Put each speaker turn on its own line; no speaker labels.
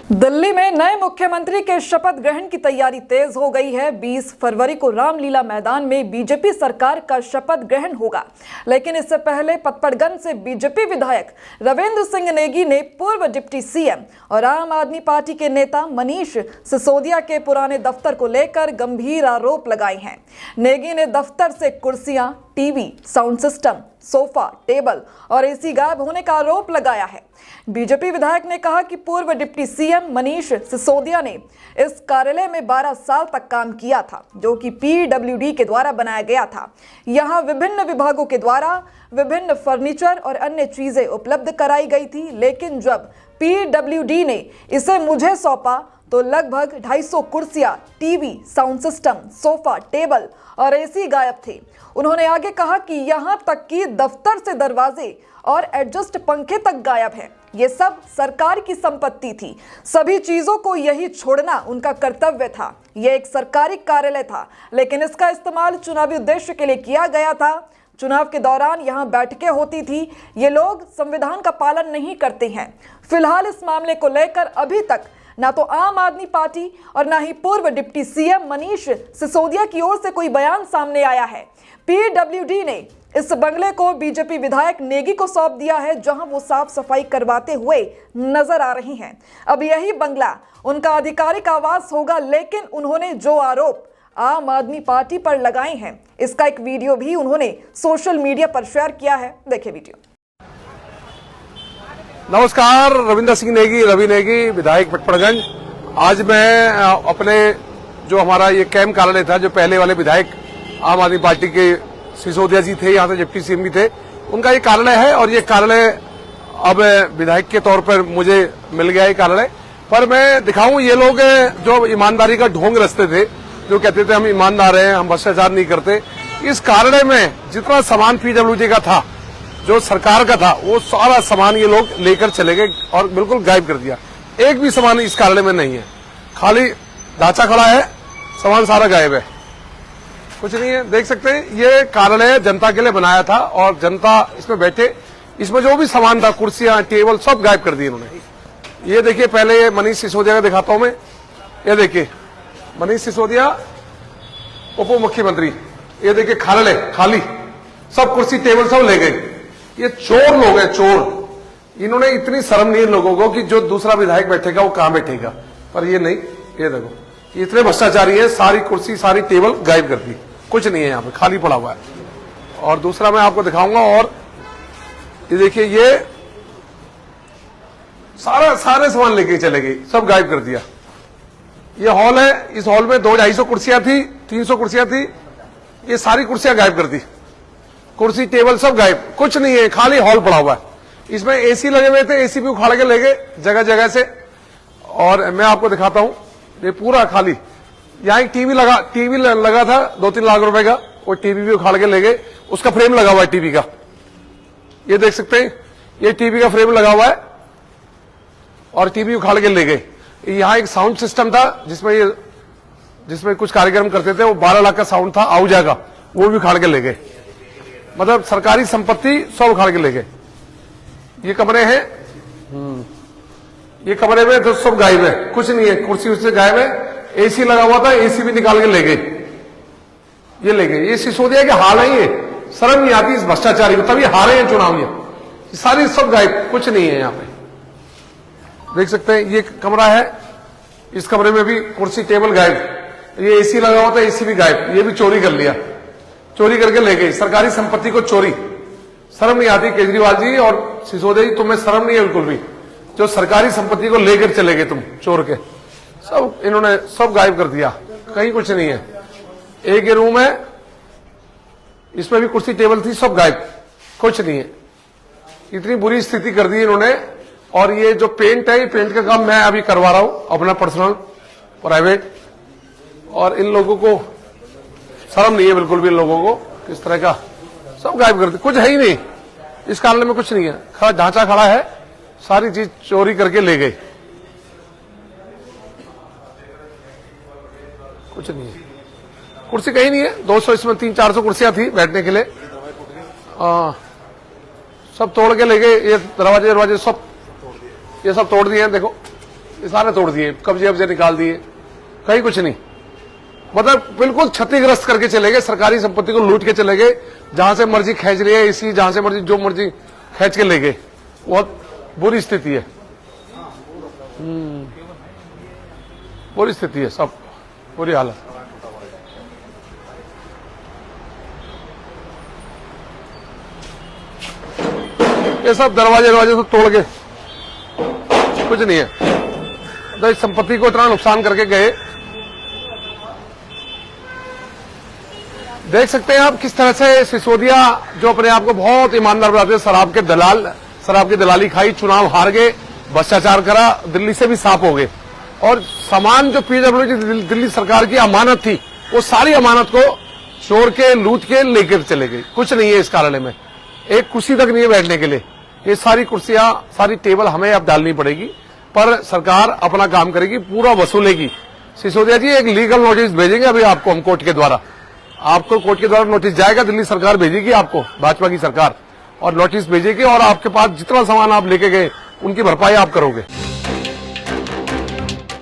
दिल्ली में नए मुख्यमंत्री के शपथ ग्रहण की तैयारी तेज हो गई है। 20 फरवरी को रामलीला मैदान में बीजेपी सरकार का शपथ ग्रहण होगा, लेकिन इससे पहले पतपड़गंज से बीजेपी विधायक रविंद्र सिंह नेगी ने पूर्व डिप्टी सीएम और आम आदमी पार्टी के नेता मनीष सिसोदिया के पुराने दफ्तर को लेकर गंभीर आरोप लगाए हैं। नेगी ने दफ्तर से कुर्सियां, TV, sound system, sofa, table और एसी गायब होने का आरोप लगाया है। बीजेपी विधायक ने कहा कि पूर्व डिप्टी सीएम मनीष सिसोदिया ने इस कार्यालय में 12 साल तक काम किया था, जो कि पीडब्ल्यूडी के द्वारा बनाया गया था। यहां विभिन्न विभागों के द्वारा विभिन्न फर्नीचर और अन्य चीजें उपलब्ध कराई गई थी, लेकिन जब पीडब्ल्यूडी ने इसे मुझे सौंपा तो लगभग 250 कुर्सियां, TV, sound system, sofa, table और एसी गायब थे। उन्होंने आगे कहा कि यहां तक कि दफ्तर से दरवाजे और एडजस्ट पंखे तक गायब हैं। ये सब सरकार की संपत्ति थी। सभी चीजों को यही छोड़ना उनका कर्तव्य था। यह एक सरकारी कार्यालय था, लेकिन इसका इस्तेमाल चुनावी उद्देश्य के लिए किया गया था। चुनाव के दौरान यहां बैठकें होती थी। ये लोग संविधान का पालन नहीं करते हैं। फिलहाल इस मामले को लेकर अभी तक ना तो आम आदमी पार्टी और ना ही पूर्व डिप्टी सीएम मनीष सिसोदिया की ओर से कोई बयान सामने आया है। पीडब्ल्यूडी ने इस बंगले को बीजेपी विधायक नेगी को सौंप दिया है, जहां वो साफ सफाई करवाते हुए नजर आ रही हैं। अब यही बंगला उनका आधिकारिक आवास होगा, लेकिन उन्होंने जो आरोप आम आदमी पार्टी पर लगाए हैं, इसका एक वीडियो भी उन्होंने सोशल मीडिया पर शेयर किया है। देखिए वीडियो।
नमस्कार, रविंद्र सिंह नेगी, रवि नेगी, विधायक पटपड़गंज। आज मैं अपने जो हमारा ये कैंप कार्यालय था, जो पहले वाले विधायक आम आदमी पार्टी के सिसोदिया जी थे, यहाँ से डिप्टी सीएम भी थे, उनका ये कार्यालय है। और ये कार्यालय अब विधायक के तौर पर मुझे मिल गया है कार्यालय। पर मैं दिखाऊं, ये लोग जो ईमानदारी का ढोंग रचते थे, जो कहते थे हम ईमानदार हैं, हम भ्रष्टाचार नहीं करते, इस कार्यालय में जितना सामान पीडब्ल्यूडी का था, जो सरकार का था, वो सारा सामान ये लोग लेकर चले गए और बिल्कुल गायब कर दिया। एक भी सामान इस कार्यालय में नहीं है, खाली ढांचा खड़ा है, सामान सारा गायब है, कुछ नहीं है। देख सकते हैं, ये कार्यालय जनता के लिए बनाया था और जनता इसमें बैठे, इसमें जो भी सामान था, कुर्सियां, टेबल, सब गायब कर दिए इन्होंने। ये देखिए, पहले ये मनीष सिसोदिया का दिखाता हूं मैं। ये देखिए, मनीष सिसोदिया उप मुख्यमंत्री, ये देखिए कार्यालय खाली, सब कुर्सी टेबल सब ले गए। ये चोर लोग हैं, चोर। इन्होंने इतनी शर्म नहीं है लोगों को कि जो दूसरा विधायक बैठेगा वो कहां बैठेगा, पर ये नहीं। ये देखो, इतने भ्रष्टाचारी है, सारी कुर्सी सारी टेबल गायब कर दी, कुछ नहीं है यहाँ पे, खाली पड़ा हुआ है। और दूसरा मैं आपको दिखाऊंगा, और ये देखिए, ये सारे सामान लेके चले गए, सब गायब कर दिया। ये हॉल है, इस हॉल में 200-250 कुर्सियां थी, 300 कुर्सियां थी, ये सारी कुर्सियां गायब कर दी, कुर्सी टेबल सब गायब, कुछ नहीं है, खाली हॉल पड़ा हुआ है। इसमें एसी लगे हुए थे, एसी भी उखाड़ के ले गए जगह जगह से। और मैं आपको दिखाता हूं, ये पूरा खाली। यहाँ एक टीवी लगा था 2-3 लाख रुपए का, वो टीवी भी उखाड़ के ले गए, उसका फ्रेम लगा हुआ है टीवी का, ये देख सकते हैं, ये टीवी का फ्रेम लगा हुआ है और टीवी उखाड़ के ले गए। यहाँ एक साउंड सिस्टम था जिसमें कुछ कार्यक्रम करते थे, वो 12 लाख का साउंड था, आउजा का, वो भी उखाड़ के ले गए। मतलब सरकारी संपत्ति सब उखाड़ के ले गए। ये कमरे हैं, ये कमरे में तो सब गायब है, कुछ नहीं है, कुर्सी उससे गायब है। एसी लगा हुआ था, एसी भी निकाल के ले गए, ये ले गए। ये सिसोदिया के हाल है, ये शर्म नहीं आती इस भ्रष्टाचारी को, तभी हारे हैं चुनाव। ये सारी सब गायब, कुछ नहीं है यहाँ पे, देख सकते हैं। ये कमरा है, इस कमरे में भी कुर्सी टेबल गायब। ये एसी लगा हुआ था, एसी भी गायब, ये भी चोरी कर लिया, चोरी करके ले गई सरकारी संपत्ति को, चोरी। शर्म नहीं आती केजरीवाल जी और सिसोदिया जी, तुम्हें शर्म नहीं है बिल्कुल भी, जो सरकारी संपत्ति को लेकर चले गए तुम, चोर के। सब इन्होंने सब गायब कर दिया, कहीं कुछ नहीं है। एक ये रूम है, इसमें भी कुर्सी टेबल थी, सब गायब, कुछ नहीं है। इतनी बुरी स्थिति कर दी इन्होंने। और ये जो पेंट है, ये पेंट का काम मैं अभी करवा रहा हूं, अपना पर्सनल प्राइवेट। और इन लोगों को शर्म नहीं है बिल्कुल भी, इन लोगों को किस तरह का, सब गायब कर दिया, कुछ है ही नहीं इस कार्यालय में, कुछ नहीं है, खड़ा ढांचा खड़ा है, सारी चीज चोरी करके ले गए, कुछ नहीं है। कुर्सी कहीं नहीं है, 200, इसमें 300-400 कुर्सियां थी बैठने के लिए, सब तोड़ के ले गए। ये दरवाजे सब, ये सब तोड़ दिए हैं, देखो ये सारे तोड़ दिए, कब्जे वब्जे निकाल दिए, कहीं कुछ नहीं। मतलब बिल्कुल क्षतिग्रस्त करके चले गए, सरकारी संपत्ति को लूट के चले गए, जहां से मर्जी खींच रही है इसी, जहां से मर्जी जो मर्जी खींच के ले गए। बहुत बुरी स्थिति है, बुरी स्थिति है, सब बुरी हालत। ये सब दरवाजे सब तोड़ के कुछ नहीं है, तो इस संपत्ति को इतना नुकसान करके गए। देख सकते हैं आप किस तरह से सिसोदिया, जो अपने आप को बहुत ईमानदार बनाते हैं, शराब के दलाल, शराब की दलाली खाई, चुनाव हार गए, भ्रष्टाचार करा, दिल्ली से भी साफ हो गए, और सामान जो पीडब्ल्यूडी दिल्ली सरकार की अमानत थी, वो सारी अमानत को चोर के लूट के लेकर चले गए। कुछ नहीं है इस कार्यालय में, एक कुर्सी तक नहीं है बैठने के लिए। ये सारी कुर्सियां, सारी टेबल हमें अब डालनी पड़ेगी, पर सरकार अपना काम करेगी, पूरा वसूलेगी। सिसोदिया जी एक लीगल नोटिस भेजेंगे अभी आपको हम कोर्ट के द्वारा, आपको कोर्ट के द्वारा नोटिस जाएगा, दिल्ली सरकार भेजेगी आपको, भाजपा की सरकार, और नोटिस भेजेगी, और आपके पास जितना सामान आप लेके गए उनकी भरपाई आप करोगे।